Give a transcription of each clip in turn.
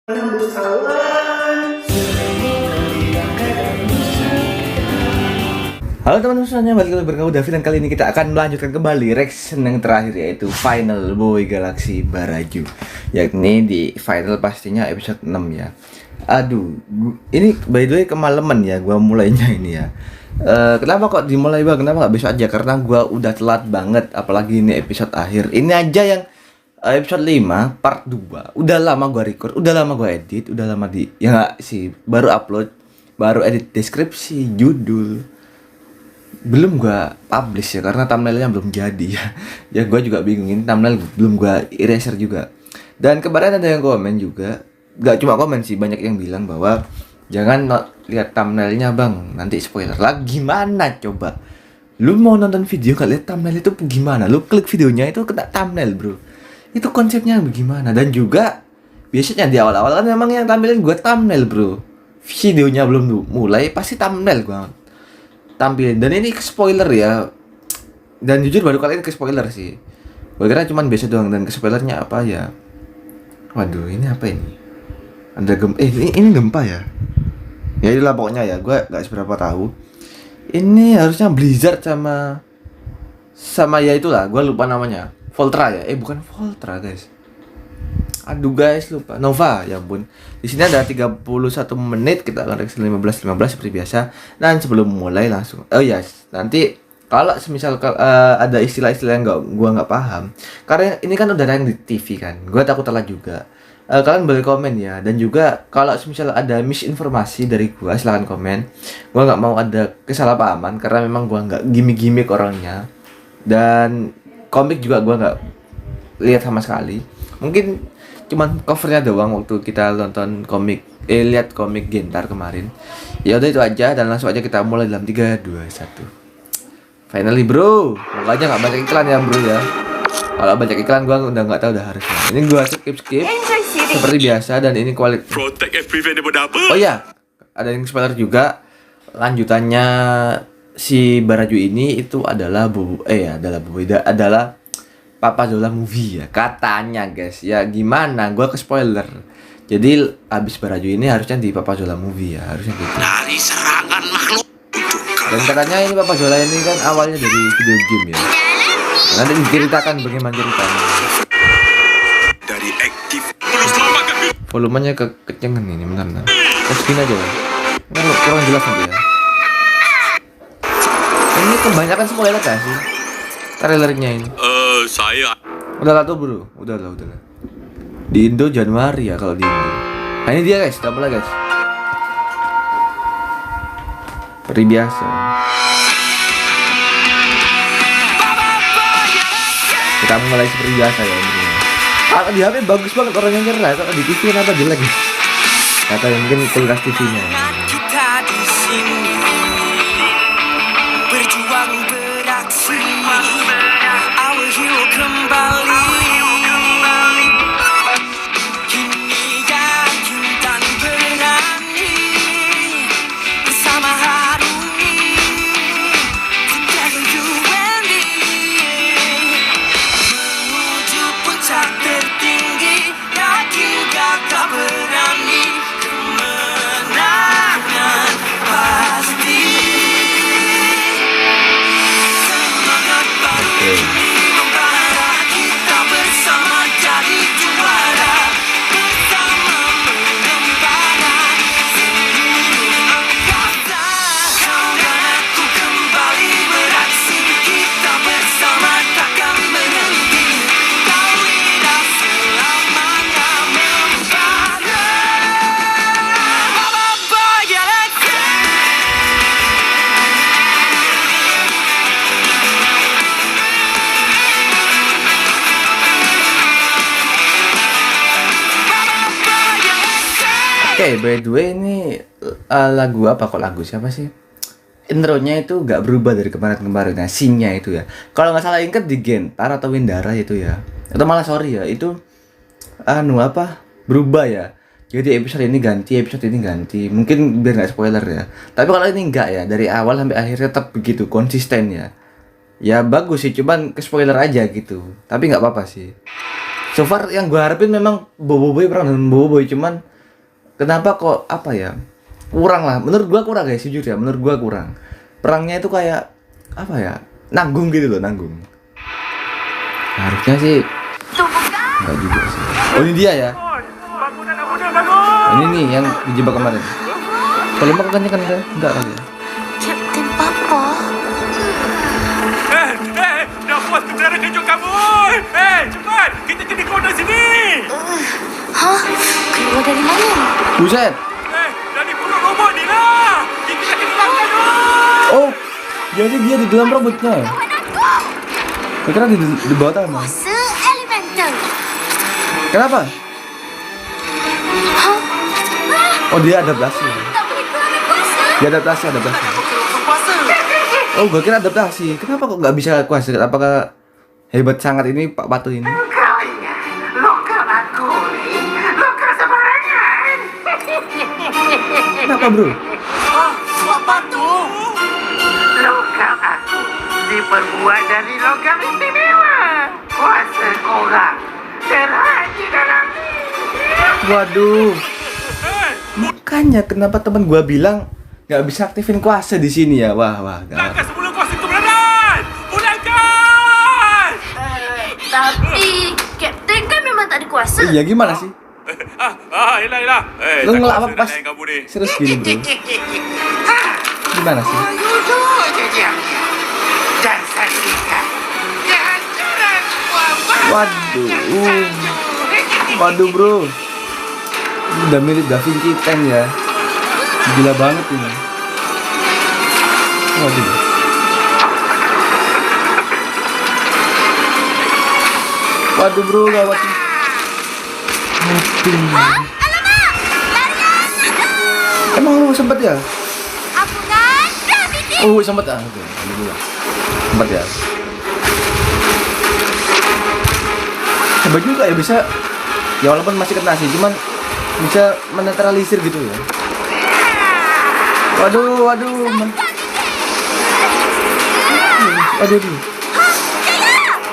Halo teman-teman semuanya, balik lagi bersama Davi dan kali ini kita akan melanjutkan kembali reaction yang terakhir, yaitu Final Boy Galaxy Baraju, yakni di final pastinya episode 6 ya. Aduh, ini by the way kemalaman ya gua mulainya ini ya. Kenapa kok dimulai bang? Kenapa nggak besok aja? Karena gua udah telat banget, apalagi ini episode akhir. Ini aja yang episode 5 part 2. Udah lama gua record, udah lama gua edit, udah lama ya nggak sih, baru upload, baru edit deskripsi, judul. Belum gua publish ya karena thumbnailnya belum jadi ya. Ya gua juga bingung, ini thumbnail belum gua eraser juga. Dan kemarin ada yang komen juga, gak cuma komen sih, banyak yang bilang bahwa jangan lihat thumbnailnya bang, nanti spoiler lah. Gimana coba? Lu mau nonton video gak lihat thumbnail itu gimana? Lu klik videonya itu kena thumbnail bro. Itu konsepnya bagaimana? Dan juga biasanya di awal-awal kan memang yang tampilin gua thumbnail bro. Videonya belum mulai pasti thumbnail gua tampilin. Dan ini spoiler ya, dan jujur baru kali ini ke spoiler sih. Gue kira cuman biasa doang, dan ke spoilernya apa ya? Waduh, ini apa ini? Ada ini gempa ya? Ya itulah pokoknya ya, gue gak seberapa tahu. Ini harusnya Blizzard sama ya itulah, gue lupa namanya. Voltra ya? Bukan Voltra guys. Aduh guys, lupa. Nova, ya ampun. Di sini ada 31 menit, kita akan reaksi 15 seperti biasa. Dan sebelum mulai langsung, nanti kalau semisal ada istilah-istilah yang gua nggak paham, karena ini kan udah tayang di TV kan, gua takut telat juga. Kalian boleh komen ya. Dan juga kalau semisal ada misinformasi dari gua, silahkan komen. Gua nggak mau ada kesalahpahaman karena memang gua nggak gimmick orangnya. Dan komik juga gua nggak lihat sama sekali. Mungkin cuman covernya doang waktu kita nonton lihat komik Gentar kemarin. Ya udah itu aja, dan langsung aja kita mulai dalam 3, 2, 1. Finally bro, semoga aja nggak banyak iklan ya bro ya. Kalau banyak iklan gua udah nggak tahu udah harusnya. Ini gua skip seperti biasa, dan ini kualitas. Oh ya, ada yang spoiler juga. Lanjutannya si Baraju ini itu adalah adalah Papa Zola movie ya katanya guys. Ya gimana, gua ke spoiler. Jadi abis Baraju ini harusnya di Papa Zola movie ya, harusnya gitu. Dari serangan makhluk. Dan katanya ini Papa Zola ini kan awalnya dari video game ya. Nanti diceritakan bagaimana ceritanya. Dari aktif volumenya kekencengan ini, bentar. Masukin aja ya. Ini kurang jelas nanti ya. Ini kebanyakan spoiler gak sih trailernya ini? Saya udah lah tuh bro, udah lah. Di Indo Januari ya kalau di Indo. Nah ini dia guys, double guys. Seperti biasa. Kita mulai seperti biasa ya bro. Kalau di HP bagus banget orangnya nyerah, kalau di TV kenapa jelek? Kata mungkin kualitas TV-nya. Kita di sini berjuang beraksi. Kembali kini yakin dan berani bersama haruni together you and me menuju puncak tertinggi, yakin kakak berani kemenangan pasti. Semangat baru ini by the way ini lagu apa kok, lagu siapa sih? Intronya itu gak berubah dari kemarin-kemarin. Nah, scene-nya itu ya, kalau nggak salah inget di Gentar atau Windara itu ya, atau malah sorry ya, itu berubah ya. Jadi episode ini ganti, mungkin biar nggak spoiler ya. Tapi kalau ini enggak ya, dari awal sampai akhir tetap begitu konsisten ya. Ya bagus sih, cuman ke spoiler aja gitu. Tapi nggak apa-apa sih. So far yang gue harapin memang Boboiboy, perang dengan Boboiboy, cuman kenapa kok apa ya? Kurang lah. Menurut gua kurang guys, jujur ya. Menurut gua kurang. Perangnya itu kayak apa ya? Nanggung gitu loh, nanggung. Harusnya sih enggak juga sih. Oh, ini dia ya. Ini nih yang dijebak kemarin. Kalau mau kan enggak kali ya. Kapten Papa. Dah puas kendaraan kejut kamu. Cepat, kita kena keluar dari sini. Hah? Keluar dari mana? Buset. Dari perut robot ni lah. Kita kena makan tu. Oh, jadi dia di dalam robotnya. Saya kira di bawah tanah. Kuasa elemental. Kenapa? Hah? Oh, dia adaptasi. Tak boleh keluar dari kuasa. Dia adaptasi. Oh, gua kira adaptasi. Kenapa kok nggak bisa kuasa? Apakah hebat sangat ini Pak Patu ini? Kau ingat, lokal aku ni, lokal sembarangan. Kenapa, Bro? Apa tu? Lokal aku diperbuat dari logam istimewa. Kuasa orang terhaji dalam ni. Waduh. Makanya kenapa teman gua bilang nggak bisa aktifin kuasa di sini ya? Wah, gawat. Langkah sebelum kuasa kebenaran. Pulangkan. Tapi Kapten kan memang tak ada kuasa. Iya, gimana sih? Yelah. Lu ngelawak pas kamu ni. serius gini, Bro. Gimana sih? Duduk je diam. Dan saksikan kehancuran buah Waduh, Bro. Ini udah mirip Da Vinci Tank ya. Gila banget ini. Waduh. Waduh, Bro, gawat. Emang lu sempet ya? Ampunan graviti. Oh, sempet ah. Oke, alhamdulillah. Sempet ya. Hebat juga ya bisa. Ya walaupun masih kena sih, cuman bisa menetralisir gitu ya. Waduh. Aduh.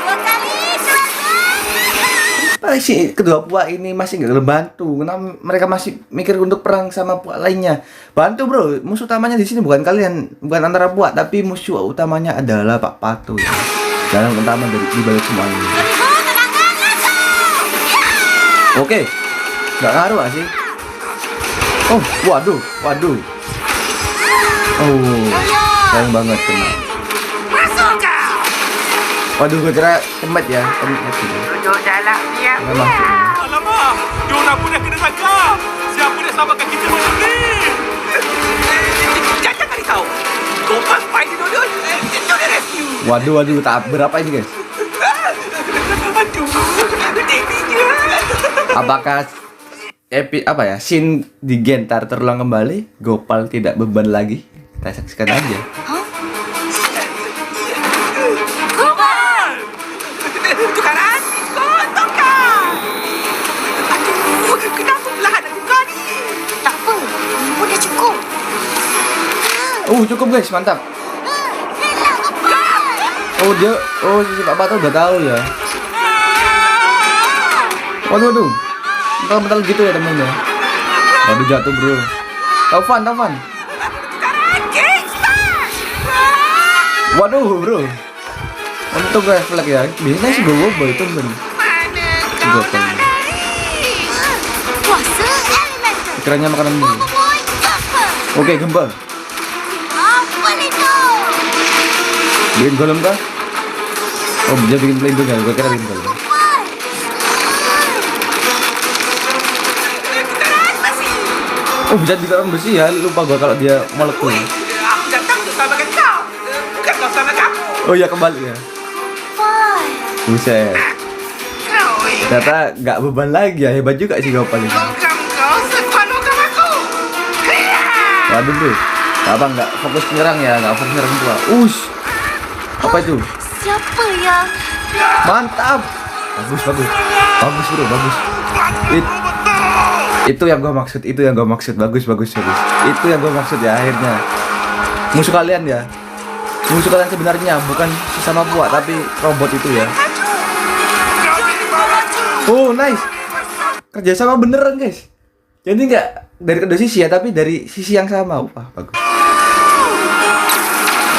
Dua kali suara. Si kedua puak ini masih nggak bantu. Kenapa mereka masih mikir untuk perang sama puak lainnya? Bantu, Bro. Musuh utamanya di sini bukan kalian, bukan antara puak, tapi musuh utamanya adalah Pak Patu ya. Dalam utama dari di balik semua ini. Oke. Nggak ngaruh gak sih? Oh, waduh. Oh, sayang banget kena. Masuk kau. Waduh, gue kira tempat ya. Tempat gitu. Duduk dalam diam. Nggak masuk. Alamak, diorang pun dah kena tangkap. Siapa dah selamatkan kita macam ni? Jangan risau. Gopal fight dulu. Kita dah rescue. Waduh, tahap berapa ini, guys? Aduh, tingginya. Apakah scene di Gentar terulang kembali? Gopal tidak beban lagi? Kita saksikan aja. Gopal! Tukaran, kontong kau! Aduh, kenapa belahan aku kau ni? Tak apa. Udah cukup. Cukup guys, mantap. Hilang apa? Si Pak Patu udah tahu ya. Waduh. Bentar gitu ya temennya. Waduh, jatuh, Bro. Taufan. Waduh, Bro. Untung refleks ya. Biasanya sih bobo itu bener. Mana kau nak lari? Kuasa elemental. Pikirannya makanan dulu. Boy, apa? Oke, gempa. Apa itu? Bikin golem kah? Oh, dia bikin pelindung ya. Gue kira bikin golem. Oh, bisa ditaruh besi ya. Lupa gue kalau dia molekul. Aku datang untuk selamatkan kau. Bukan kau selamatkan aku. Oh ya, kembali ya. Buset. Kau ingat, Ternyata nggak beban lagi ya. Hebat juga sih Gopal ini. logam kau sekuat logam aku. Waduh, Bro. Apa nggak fokus nyerang ya? Nggak fokus nyerang tua. Apa itu? Siapa yang Mantap. Bagus, Bro. Bagus. Itu yang gue maksud. Bagus. Itu yang gue maksud ya akhirnya. Musuh kalian ya. Musuh kalian sebenarnya bukan sesama buat tapi robot itu ya. Oh, nice. Kerjasama beneran, guys. Jadi nggak dari kedua sisi ya, tapi dari sisi yang sama. Wah, bagus.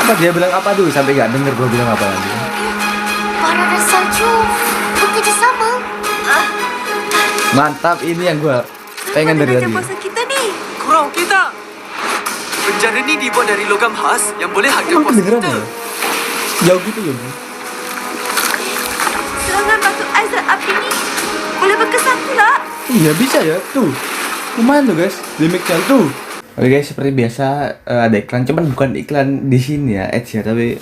Apa dia bilang apa dulu sampai nggak denger gue bilang apa lagi? Para dan salju bekerja sama. Mantap, ini yang gue pengen dari tadi. Pasal kita ni. Kurang kita. Penjara ni dibuat dari logam khas yang boleh hargai Emang puasa kedengeran kita. ya? Jauh gitu ya? Serangan batu ais dan api ni boleh berkesan pula. Iya bisa ya, tuh. Lumayan tuh guys, damage-nya tuh. Oke guys, seperti biasa ada iklan, cuman bukan iklan di sini ya, ads ya, tapi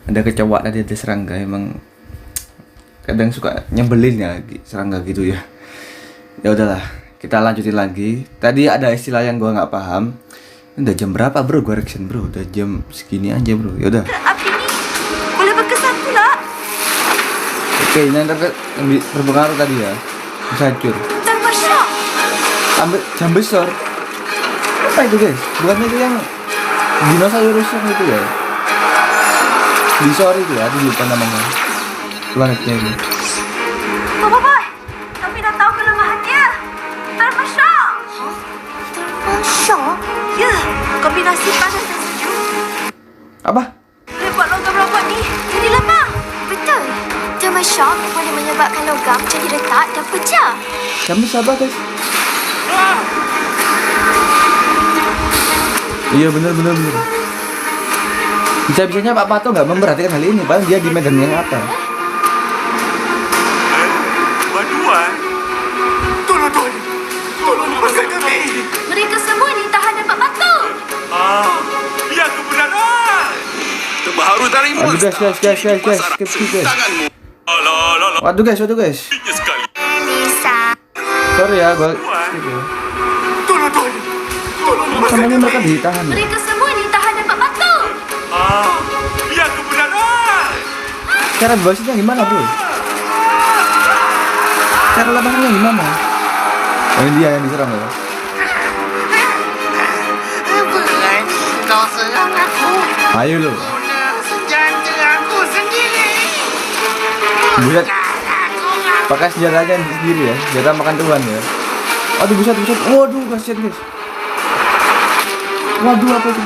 ada kecoa tadi ada serangga, emang kadang suka nyebelin ya serangga gitu ya. Ya udahlah, kita lanjutin lagi. Tadi ada istilah yang gua nggak paham. Ini udah jam berapa bro? Gua reaction bro, udah jam segini aja bro. Ya udah. Api ni boleh berkesan pula. Oke, ini yang berpengaruh tadi ya. Bisa hancur. Termasyak. Ambil jam besar. Apa itu guys? Bukannya itu yang dinosaurus yang itu ya? Dinosaurus itu ya, aku lupa namanya. Planetnya ini. Bapak, kami dah tahu kelemahannya. Termasyak. Termasyak? Ya, kombinasi panas dan sejuk Apa? boleh buat logam robot ni jadi lemah. Betul. Termasyak boleh menyebabkan logam jadi retak dan pecah. Jam besar apa guys? Iya benar. Bisa-bisanya Pak Pato nggak memperhatikan hal ini, padahal dia di medan yang apa? Bantuan. Tolong lepaskan kami. Mereka semua ni tahanan Pak Pato. Biar kebenaran. Terbaharu dari Aduh guys, skip. Alah. Waduh guys. Tinggi sekali. Lisa. Sorry ya, gua skip ya. Tolong lepaskan Samanya kami. mereka ditahan ya? Mereka semua ni tahanan Pak Pato. Biar kebenaran. Cara bebasinnya gimana bro? Cara lepasannya gimana? Oh ini dia yang diserang ya? Berani kau serang aku. Ayo lo. Guna senjata aku sendiri. Buset. Pakai senjatanya sendiri ya, senjata makan tuan ya. Aduh buset. Waduh kasihan guys. Waduh apa itu?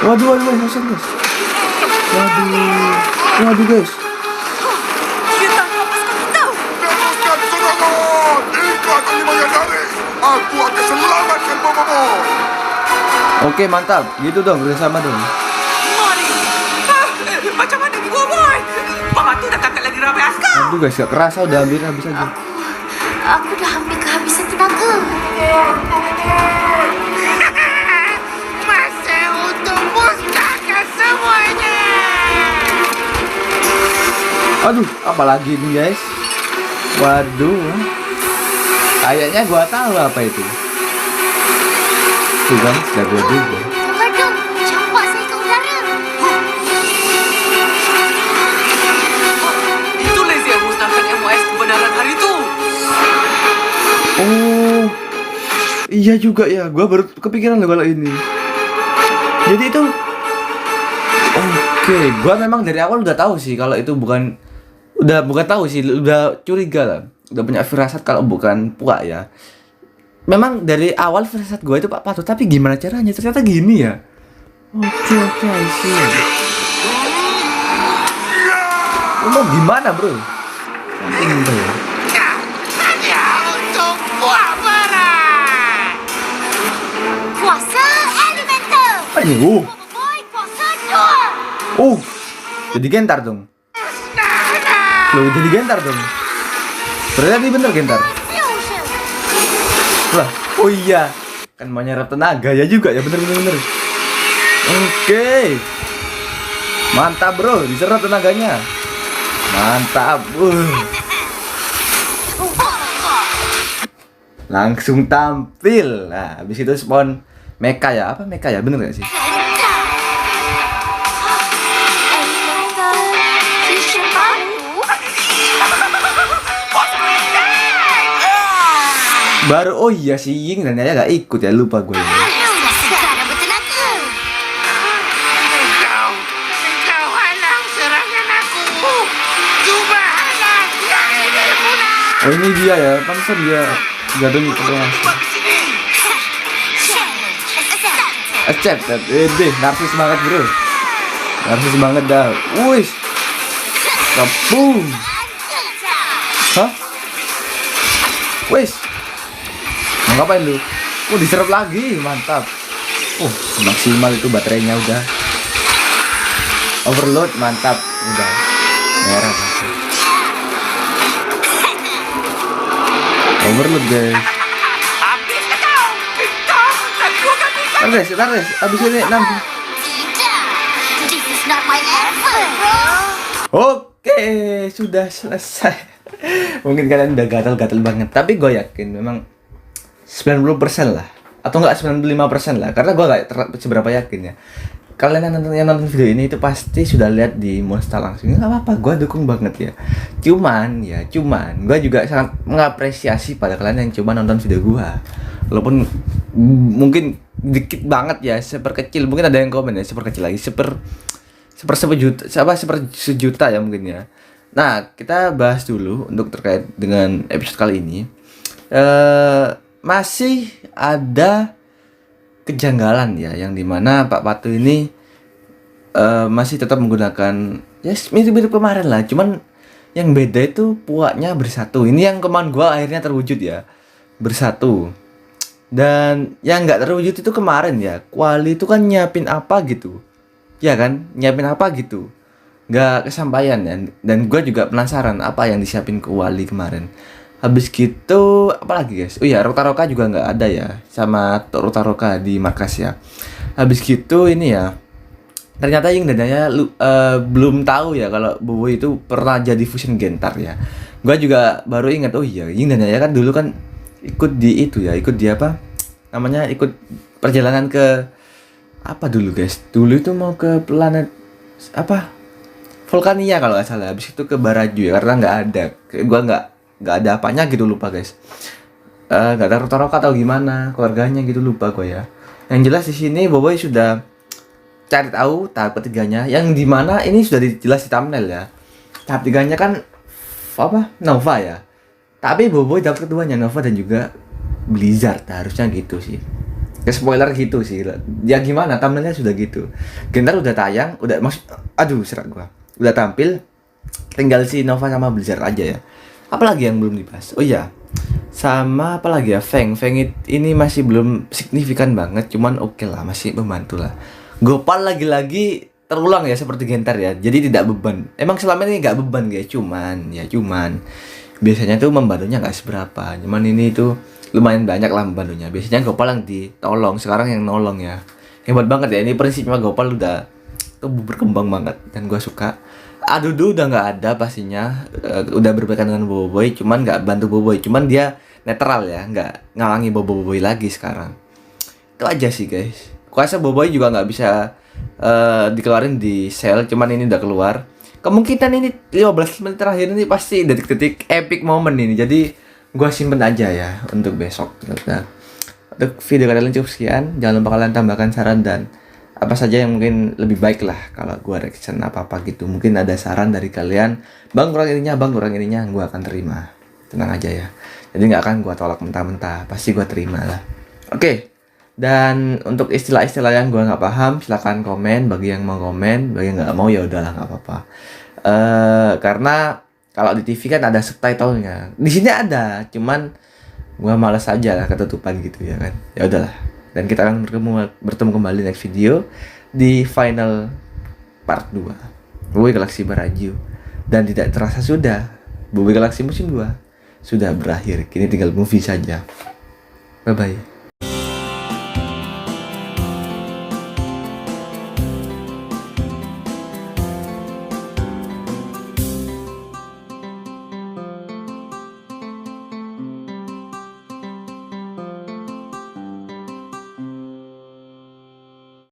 Waduh kasihan guys. Waduh guys. Kita lepaskan kita. Lepaskan saudara. Jika akan dibayangkan, aku akan selamatkan bobomu. Oke mantap, gitu dong bersama dong. Mari. Macam mana ni boy? Bapak tu dah tangkap lagi ramai askar. Aduh guys, gak kerasa udah hampir habis aja. Aku dah hampir kehabisan tenaga. Masa untuk musnahkan semuanya. Aduh, apalagi ini guys. Waduh. Kayaknya gua tahu apa itu. Tuh kan, sudah gua juga. Waduh, campak saya ke udara. Itu laser yang musnahkan MOS kebenaran hari itu. Oh. Iya juga ya, gua baru kepikiran loh kalau ini. Jadi itu Oke, gua memang dari awal udah tahu sih kalau itu bukan tahu sih, udah curiga lah. Udah punya firasat kalau bukan Puak ya. Memang dari awal firasat gue itu Pak Pato, tapi gimana caranya? Ternyata gini ya. Oke, I see. Lu mau gimana, bro? Samping itu ya. Hanya untuk buah berat. Kuasa elemental. Apa ini? Boy, kuasa 2. Jadi gentar dong. Loh, jadi gentar dong. Berarti bener gentar. Fusion. Lah, oh iya. Kan mau nyerap tenaga ya juga ya, bener. Oke. Mantap, bro. Diserap tenaganya. Mantap. Langsung tampil. Nah, habis itu spawn mecha ya. Apa mecha ya? Bener gak sih? Elemental fusion baru. Baru, oh iya si Ying dan Naya gak ikut ya, lupa gue. Sekarang bertenaga. Engkau halang serangan aku. Cuba halang yang ini punah. Oh ini dia ya, pantesan dia Gak dulu pertanyaan. Buat di sini. Accepted. Deh, narsis banget bro. Narsis banget dah. Wih. Kapung. Hah? Wih. Mau ngapain lu? Diserap lagi, mantap. Maksimal itu baterainya udah. Overload, mantap. Udah. Merah. Mantap. Overload guys. Habis ke kau. Kau dan gua akan bisa. Tarik, abis ini nanti. This is not my effort, bro. Oke, sudah selesai. Mungkin kalian udah gatal-gatal banget, tapi gue yakin memang 90% lah, atau enggak 95% lah, karena gue gak seberapa yakin ya. Kalian yang nonton video ini itu pasti sudah lihat di Monster langsung. Nggak apa-apa, gue dukung banget ya. Cuman gue juga sangat mengapresiasi pada kalian yang cuma nonton video gue. Walaupun mungkin dikit banget ya, seperkecil. Mungkin ada yang komen ya, seperkecil lagi, sejuta ya mungkin ya. Nah, kita bahas dulu untuk terkait dengan episode kali ini. Masih ada kejanggalan ya, yang dimana Pak Patu ini masih tetap menggunakan ya mirip-mirip kemarin lah, cuman yang beda itu puaknya bersatu. Ini yang kemarin gua akhirnya terwujud ya, bersatu. Dan yang nggak terwujud itu kemarin ya, Kuali itu kan nyiapin apa gitu, ya kan, nyiapin apa gitu, nggak kesampaian ya. Dan gua juga penasaran apa yang disiapin ke Wali kemarin. Habis gitu, apalagi guys? Oh iya, Roka juga nggak ada ya, sama Roka di markas ya. Habis gitu ini ya, ternyata Ying dan Naya belum tahu ya kalau Bobo itu pernah jadi fusion Gentar ya. Gua juga baru ingat, oh iya, Ying dan Naya kan dulu kan ikut di itu ya, ikut di apa? Namanya ikut perjalanan ke apa dulu guys? Dulu itu mau ke planet apa? Vulkania kalau nggak salah. Habis itu ke Baraju ya, karena nggak ada. Gua nggak ada apanya gitu, lupa guys. Nggak ada Roka atau gimana keluarganya gitu, lupa gue ya. Yang jelas di sini Boboiboy sudah cari tahu tahap ketiganya, yang dimana ini sudah dijelas di thumbnail ya. Tahap tiganya kan apa? Nova ya. Tapi Boboiboy tahap keduanya Nova dan juga Blizzard, harusnya gitu sih. Ke spoiler gitu sih. Ya gimana, thumbnailnya sudah gitu. Gentar udah tayang, udah serak gua. Udah tampil, tinggal si Nova sama Blizzard aja ya. Apalagi yang belum dibahas? Oh iya, sama apalagi ya, Feng ini masih belum signifikan banget, cuman oke lah, masih membantu lah. Gopal lagi-lagi terulang ya seperti Gentar ya, jadi tidak beban. Emang selama ini nggak beban guys, cuman biasanya tuh membantunya nggak seberapa, cuman ini tuh lumayan banyak lah membantunya. Biasanya Gopal yang ditolong, sekarang yang nolong ya. Hebat banget ya, ini prinsipnya Gopal udah tuh berkembang banget dan gua suka. Adudu udah nggak ada pastinya, udah berbaikan dengan Boboiboy, cuman nggak bantu Boboiboy, cuman dia netral ya, nggak ngalangi Boboiboy lagi sekarang. Itu aja sih guys. Kuasa Boboiboy juga nggak bisa dikeluarin di sel, cuman ini udah keluar. Kemungkinan ini 15 menit terakhir ini pasti detik-detik epic moment ini, jadi gua simpen aja ya untuk besok. Nah, untuk video kalian cukup sekian. Jangan lupa kalian tambahkan saran dan apa saja yang mungkin lebih baik lah kalau gue reaction apa-apa gitu. Mungkin ada saran dari kalian, bang kurang ininya, gue akan terima. Tenang aja ya, jadi nggak akan gue tolak mentah-mentah, pasti gue terima lah. Oke. Dan untuk istilah-istilah yang gue nggak paham, silakan komen. Bagi yang mau komen, bagi yang nggak mau ya udahlah, nggak apa-apa. Karena kalau di TV kan ada subtitlenya, di sini ada, cuman gue malas aja lah ketutupan gitu ya kan. Ya udahlah. Dan kita akan bertemu kembali next video di final part 2 Boboiboy Galaxy Baraju. Dan tidak terasa sudah Boboiboy Galaxy musim 2 sudah berakhir. Kini tinggal movie saja. Bye bye.